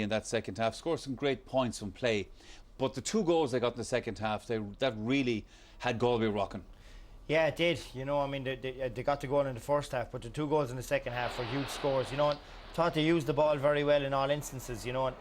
Kilkenny in that second half, scored some great points from play. But the 2 goals they got in the second half, that really had Galway rocking. Yeah, it did. You know, I mean, they got the goal in the first half, but the 2 goals in the second half were huge scores. You know, thought they used the ball very well in all instances. You know,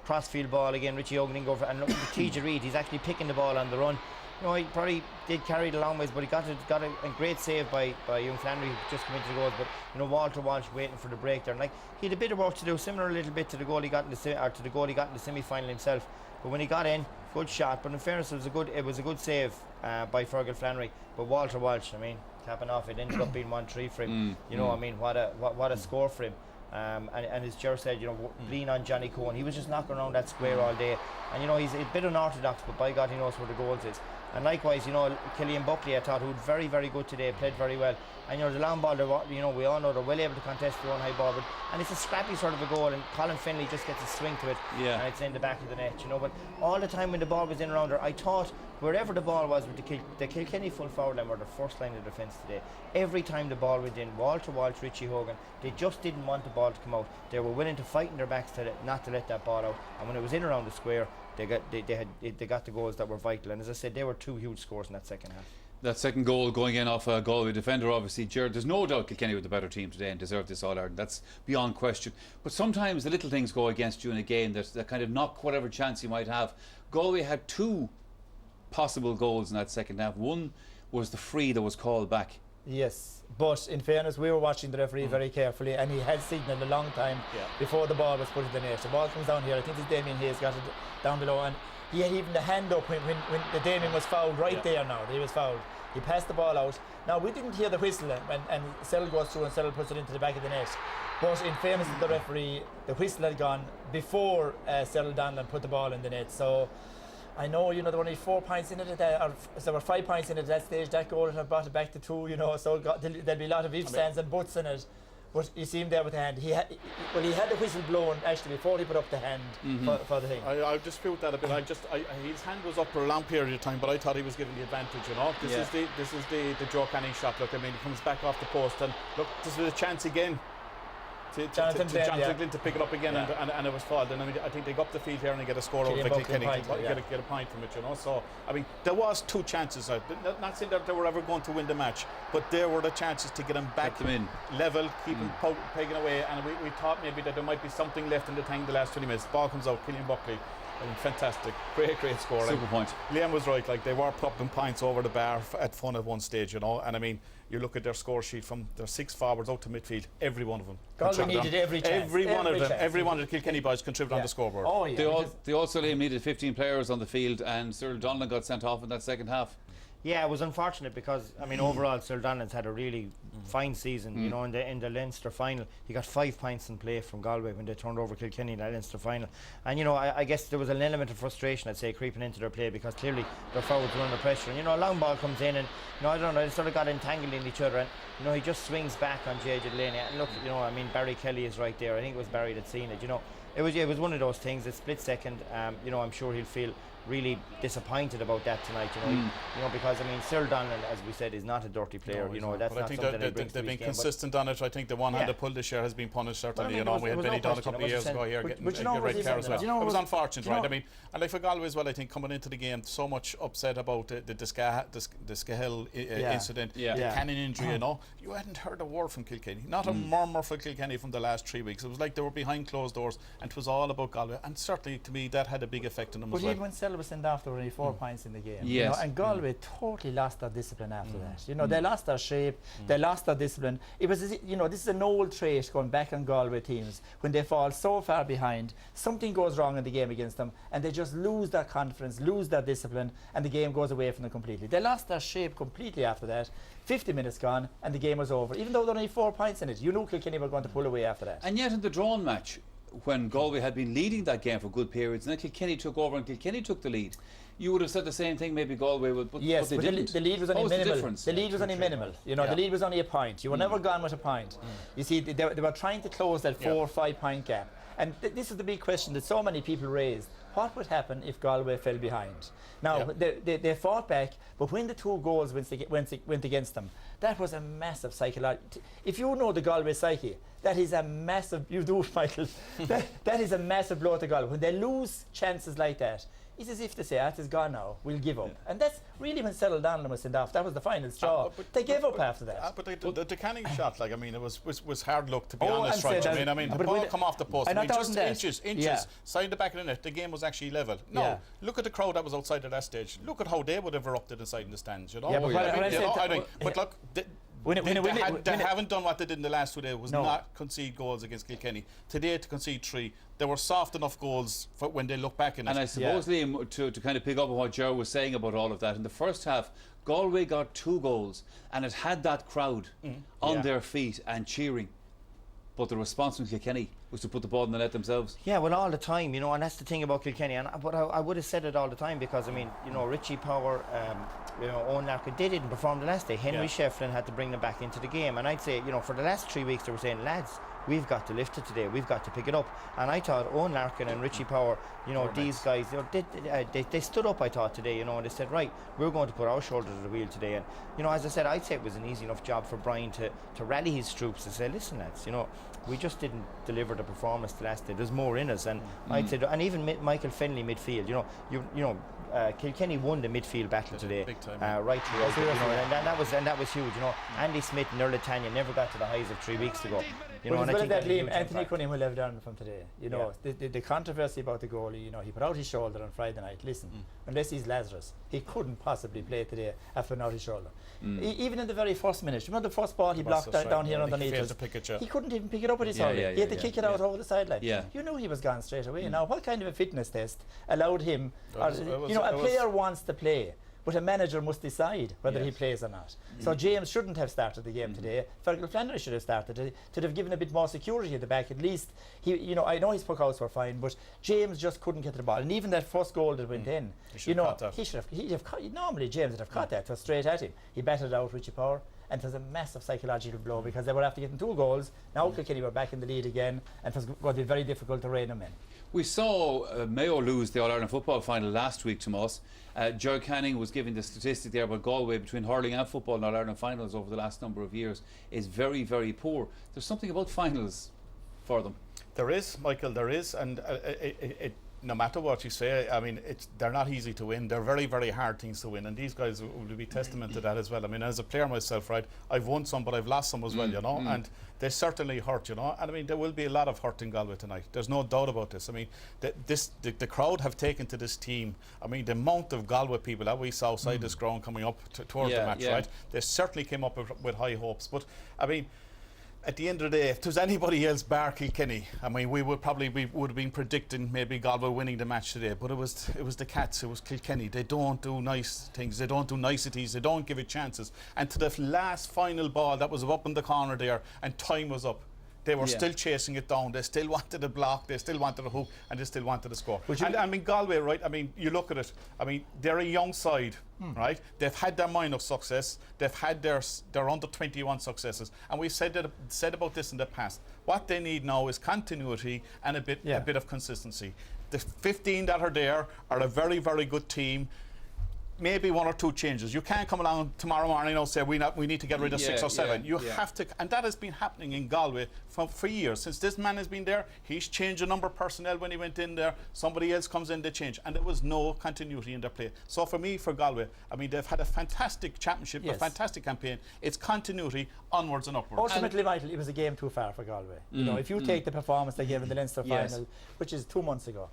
crossfield ball again. Richie Hogan go for, and look, TJ Reid, he's actually picking the ball on the run. You know, he probably did carry it a long ways, but he got a great save by young Flannery, who just come into the goals. But you know, Walter Walsh waiting for the break there, and like he had a bit of work to do, similar a little bit to the goal he got in the semi-final himself. But when he got in, good shot. But in fairness, it was a good save by Fergal Flannery. But Walter Walsh, I mean, capping off, it ended up being 1-3 for him. You know, I mean, what a score for him. And as Ger said, you know, lean on Johnny Cohen. He was just knocking around that square all day. And you know, he's a bit unorthodox, but by God, he knows where the goals is. And likewise, you know, Killian Buckley, I thought, who was very, very good today, played very well. And you know, the long ball, you know, we all know they're well able to contest their own high ball, and it's a scrappy sort of a goal, and Colin Finlay just gets a swing to it, and it's in the back of the net, you know. But all the time when the ball was in around her, I thought wherever the ball was with the Kilkenny full forward line were the first line of defence today. Every time the ball went in, Walter Walsh, Richie Hogan, they just didn't want the ball to come out. They were willing to fight in their backs not to let that ball out. And when it was in around the square, they got the goals that were vital. And as I said, there were 2 huge scores in that second half. That second goal going in off a Galway defender, obviously, Gerard, there's no doubt Kilkenny were the better team today and deserved this All-Ireland. That's beyond question. But sometimes the little things go against you in a game that kind of knock whatever chance you might have. Galway had 2 possible goals in that second half. One was the free that was called back. Yes, but in fairness, we were watching the referee very carefully, and he had signalled a long time before the ball was put in the net. The ball comes down here. I think it's Damien Hayes got it down below, and he had even the hand up when the Damien was fouled right there. Now he was fouled. He passed the ball out. Now we didn't hear the whistle, and Cyril goes through and Cyril puts it into the back of the net. But in fairness to the referee, the whistle had gone before Cyril Donlan put the ball in the net. So I know, you know, there were only 4 points in it, or there were 5 points in it at that stage. That goal had brought it back to 2, you know, so there'll be a lot of ifs, ands and buts in it. But you see him there with the hand. He had the whistle blown actually before he put up the hand for the thing. I dispute that a bit. His hand was up for a long period of time, but I thought he was given the advantage. You know, this is the Joe Canning shot. Look, I mean, he comes back off the post, and look, this is a chance again. Jonathan Glynn to pick it up again, and it was fouled. And I mean, I think they go up the field here and they get a score over for Kilkenny, get a point from it, you know. So I mean, there was 2 chances. Not saying that they were ever going to win the match, but there were the chances to get them back in level, keep them pegging away. And we thought maybe that there might be something left in the tank the last 20 minutes. Ball comes out, Killian Buckley. I mean, fantastic, great score. Super point. Liam was right. Like, they were plucking points over the bar at fun at one stage, you know. And I mean, you look at their score sheet from their 6 forwards out to midfield. Every one of them. Galway needed every chance. Every one of the Kilkenny boys contributed on the scoreboard. Oh yeah. They also needed 15 players on the field, and Cyril Donlan got sent off in that second half. Yeah, it was unfortunate because I mean overall Cyril Donlan's had a really fine season. You know, in the Leinster final, he got 5 points in play from Galway when they turned over Kilkenny in that Leinster final. And you know, I guess there was an element of frustration, I'd say, creeping into their play because clearly their forwards were under pressure. And you know, a long ball comes in, and you know, I don't know, they sort of got entangled in each other, and you know, he just swings back on JJ Delaney. And look, you know, I mean, Barry Kelly is right there. I think it was Barry that seen it. You know, it was one of those things. A split second. You know, I'm sure he'll feel really disappointed about that tonight, you know. You know, because I mean, Cyril Donlan, as we said, is not a dirty player. No, you know, that's not something that brings to his game. They've been consistent on it. I think the one-handed pull this year has been punished certainly. You know, we had Benny Dunn a couple of years ago here getting a red card as well. It was unfortunate, right? I mean, and like for Galway as well, I think coming into the game, so much upset about the Scahill incident, the Cannon injury. You know, you hadn't heard a word from Kilkenny, not a murmur for Kilkenny from the last 3 weeks. It was like they were behind closed doors, and it was all about Galway. And certainly, to me, that had a big effect on them as well. But even when Cyril was sent off, there were only 4 points in the game. Yes. You know, and Galway totally lost their discipline after that. You know, they lost their shape, they lost their discipline. It was, you know, this is an old trait going back on Galway teams. When they fall so far behind, something goes wrong in the game against them, and they just lose their confidence, lose their discipline, and the game goes away from them completely. They lost their shape completely after that. 50 minutes gone, and the game was over. Even though there were only 4 points in it, you knew Kilkenny were going to pull away after that. And yet in the drawn match, when Galway had been leading that game for good periods, and then Kilkenny took over and Kilkenny took the lead, you would have said the same thing maybe Galway would, but yes, but they didn't. The lead was only minimal. The lead was only minimal. You know, the lead was only a point. You were never gone with a point. You see, they were trying to close that 4 or 5 point gap. And this is the big question that so many people raised. What would happen if Galway fell behind? Now, they fought back, but when the 2 goals went against them, that was a massive psychological. If you know the Galway psyche, that is a massive. You do, Michael. that is a massive blow to Galway. When they lose chances like that, it's as if they say, "It's gone now. We'll give up." And that's really when settled down and was sent off. That was the final straw. They gave up after that. But the Kilkenny shot, like, I mean, it was hard luck, to be Oh, honest, and right? say I mean, the but ball come off the post. I mean, just inches, Yeah. side the back of the net. The game was actually level. No, Yeah. look at the crowd that was outside at that stage. Look at how they would have erupted inside in the stands, you know? Yeah, but when I said that- I think, but look, they haven't done what they did in the last 2 days. Was not concede goals against Kilkenny. Today, to concede 3, they were soft enough goals for when they look back in it. And I suppose, Liam, to kind of pick up on what Ger was saying about all of that, in the first half, Galway got 2 goals and it had that crowd on their feet and cheering. But the response from Kilkenny was to put the ball in the net themselves. Yeah, well, all the time, you know, and that's the thing about Kilkenny. But I would have said it all the time because, I mean, you know, Richie Power, you know, Owen Larkin, they didn't perform the last day. Henry Shefflin had to bring them back into the game. And I'd say, you know, for the last 3 weeks, they were saying, lads, we've got to lift it today. We've got to pick it up. And I thought Owen Larkin and Richie Power, you know, these guys, you know, they stood up, I thought, today, you know, and they said, right, we're going to put our shoulder to the wheel today. And, you know, as I said, I'd say it was an easy enough job for Brian to rally his troops and say, listen, lads, you know, we just didn't deliver the performance the last day. There's more in us. And I'd say, and even Michael Fennelly midfield, you know, Kilkenny won the midfield battle today, big time, right throughout. You know, and that was huge. You know, Andy Smith and Earl Tanya never got to the highs of 3 weeks ago. You know, But and as I well think as that, that's a Liam, huge Anthony impact. Cunningham will have learned from today. You know, the controversy about the goalie, you know, he put out his shoulder on Friday night. Listen, unless he's Lazarus, he couldn't possibly play today after putting out his shoulder. Even in the very first minute, remember the first ball he blocked down here underneath us? He couldn't even pick it up with his shoulder. He had to kick it out over the sideline. Yeah. You knew he was gone straight away. Now, what kind of a fitness test allowed him? You know, a player wants to play, but a manager must decide whether he plays or not. So James shouldn't have started the game today. Fergal Flannery should have started to have given a bit more security at the back. At least he, you know, I know his puckouts were fine, but James just couldn't get to the ball. And even that first goal that went in, you know, he should have. He'd have caught, normally James would have caught that. It was straight at him. He batted out Richie Power. And it was a massive psychological blow because they were after getting 2 goals. Now Kilkenny were back in the lead again, and it was going to be very difficult to rein them in. We saw Mayo lose the All-Ireland football final last week to Moss. Ger Canning was giving the statistic there about Galway between hurling and football in All-Ireland finals over the last number of years is very, very poor. There's something about finals for them. There is, Michael, there is, and no matter what you say, I mean, they're not easy to win. They're very, very hard things to win, and these guys will be testament to that as well. I mean, as a player myself, right, I've won some, but I've lost some as well, you know, and they certainly hurt, you know. And I mean, there will be a lot of hurt in Galway tonight. There's no doubt about this. I mean, the crowd have taken to this team. I mean, the amount of Galway people that we saw outside this ground coming up towards the match, right? They certainly came up with high hopes. But I mean, at the end of the day, if there's anybody else bar Kilkenny, I mean, we would have been predicting maybe Galway winning the match today. But it was the Cats, it was Kilkenny. They don't do nice things, they don't do niceties, they don't give it chances. And to the last final ball that was up in the corner there, and time was up, they were still chasing it down. They still wanted a block, they still wanted a hook, and they still wanted a score. And I mean, Galway, right? I mean, you look at it. I mean, they're a young side, right? They've had their minor success. They've had their under 21 successes, and we've said about this in the past. What they need now is continuity and a bit of consistency. The 15 that are there are a very, very good team. Maybe 1 or 2 changes. You can't come along tomorrow morning and say we need to get rid of 6 or 7. You have to, and that has been happening in Galway for years. Since this man has been there, he's changed a number of personnel when he went in there. Somebody else comes in, they change, and there was no continuity in their play. So for me, for Galway, I mean, they've had a fantastic championship, a fantastic campaign. It's continuity onwards and upwards. Ultimately, Michael, it was a game too far for Galway. You know, if you take the performance they gave in the Leinster final, which is 2 months ago.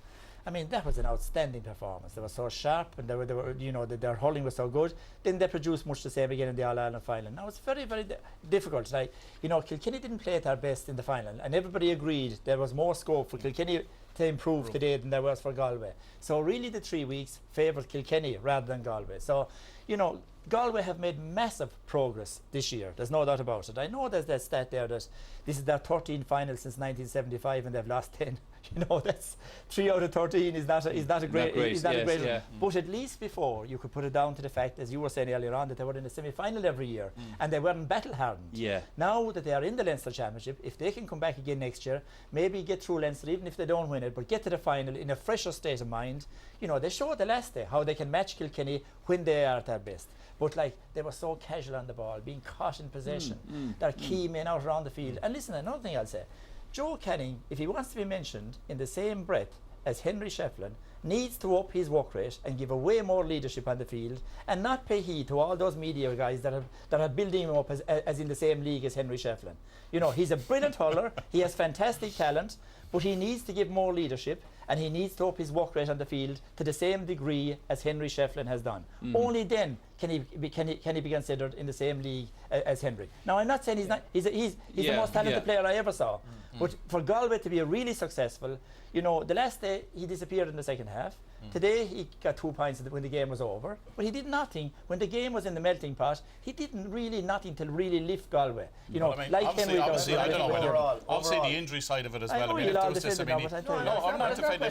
I mean, that was an outstanding performance. They were so sharp, and they were you know, their hurling was so good. Then they produced much the same again in the All-Ireland final. Now it's very, very difficult. Like, you know, Kilkenny didn't play at their best in the final, and everybody agreed there was more scope for Kilkenny to improve today than there was for Galway. So really, the 3 weeks favoured Kilkenny rather than Galway. So, you know, Galway have made massive progress this year. There's no doubt about it. I know there's that stat there that this is their 13th final since 1975 and they've lost 10. You know, that's 3 out of 13 is not a great. Yeah. But at least before you could put it down to the fact, as you were saying earlier on, that they were in the semi-final every year and they weren't battle hardened. Yeah. Now that they are in the Leinster Championship, if they can come back again next year, maybe get through Leinster, even if they don't win it, but get to the final in a fresher state of mind. You know, they showed the last day how they can match Kilkenny when they are at their best. But like, they were so casual on the ball, being caught in possession. Their key men out around the field. And listen, another thing I'll say, Joe Canning, if he wants to be mentioned in the same breath as Henry Shefflin, needs to up his work rate and give away more leadership on the field and not pay heed to all those media guys that are building him up as in the same league as Henry Shefflin. You know, he's a brilliant hurler, he has fantastic talent, but he needs to give more leadership and he needs to up his work rate on the field to the same degree as Henry Shefflin has done. Only then can he be considered in the same league as Henry. Now, I'm not saying he's not. He's the most talented player I ever saw. But for Galway to be really successful, you know, the last day he disappeared in the second half. Today he got 2 points when the game was over, but he did nothing when the game was in the melting pot. He didn't really nothing to really lift Galway. You know, I mean, like obviously, Henry. I don't know whether overall, obviously the injury side of it as I well. know I mean, you'll if all there was this, I defend mean, it now, but I no, tell you, I'm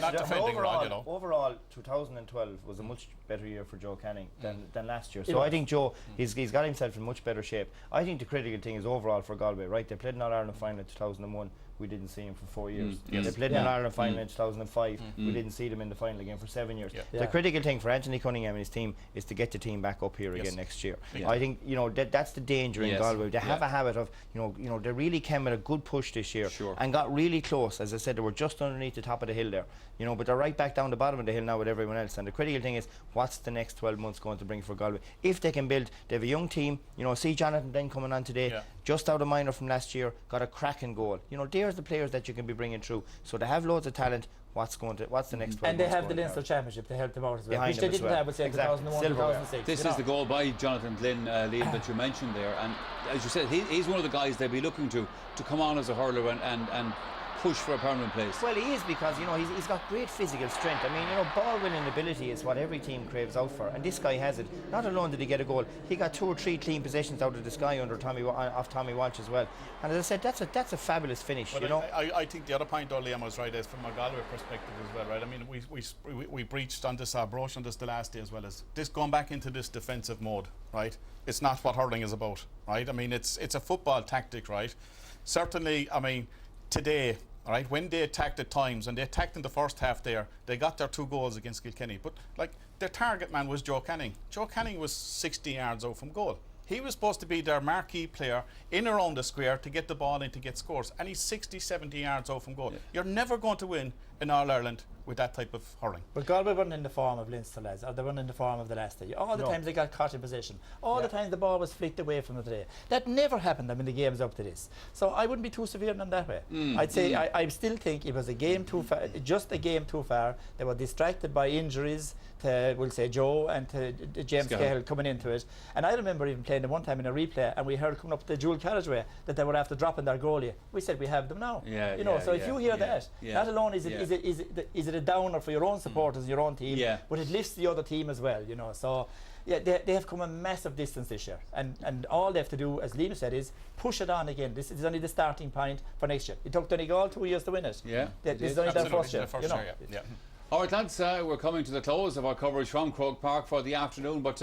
not defending, overall, you know. Overall, 2012 was a much better year for Joe Canning than last year. So I think Joe, he's got himself in much better shape. I think the critical thing is overall for Galway, right? They played in All-Ireland final in 2001. We didn't see him for 4 years. They played in All-Ireland final in 2005. We didn't see them in the final again for 7 years. The critical thing for Anthony Cunningham and his team is to get the team back up here again next year. I think, you know, that's the danger in Galway. They have a habit of, you know, they really came with a good push this year and got really close. As I said, they were just underneath the top of the hill there. You know, but they're right back down the bottom of the hill now with everyone else. And the critical thing is, what's the next 12 months going to bring for Galway? If they can build, they have a young team. You know, see Jonathan Dunn coming on today, just out of minor from last year, got a cracking goal. You know, there's the players that you can be bringing through. So they have loads of talent. What's the next 12 months? And they have the Leinster Championship to help them out as well, which they didn't have with, say, 2001, 2006. This is the goal by Jonathan Glynn, Liam, that you mentioned there. And as you said, he's one of the guys they'll be looking to come on as a hurler and push for a permanent place. Well, he is, because, you know, he's got great physical strength. I mean, you know, ball winning ability is what every team craves out for, and this guy has it. Not alone did he get a goal, he got 2 or 3 clean possessions out of the sky under Tommy Walsh as well. And as I said, that's a fabulous finish. But you know, I think the other point, though, Liam was right, is from a Galway perspective as well, right? I mean, we breached on this, broached on this the last day as well, as this going back into this defensive mode, right? It's not what hurling is about, right? I mean, it's a football tactic, right? Certainly, I mean, today, right, when they attacked at times, and they attacked in the first half there, they got their 2 goals against Kilkenny. But, like, their target man was Joe Canning. Joe Canning was 60 yards out from goal. He was supposed to be their marquee player in around the square to get the ball in to get scores, and he's 60, 70 yards out from goal. You're never going to win in All-Ireland with that type of hurling. But Galway weren't in the form of Leinster, lads, or they weren't in the form of the last day. All the times they got caught in possession, all the times the ball was flicked away from them today. That never happened in the games up to this. So I wouldn't be too severe on them that way. I'd say I still think it was a game too far, just a game too far. They were distracted by injuries to, we'll say, Joe and to James Cahill coming into it. And I remember even playing them one time in a replay, and we heard coming up the dual carriageway that they were after dropping their goalie. We said we have them now. You know, so if you hear that, not alone is it a downer for your own supporters and your own team, but it lifts the other team as well, you know. So yeah, they have come a massive distance this year, and all they have to do, as Liam said, is push it on again. This is only the starting point for next year. It took Donegal 2 years to win it. This is only their first year, you know. All right, lads, we're coming to the close of our coverage from Croke Park for the afternoon, but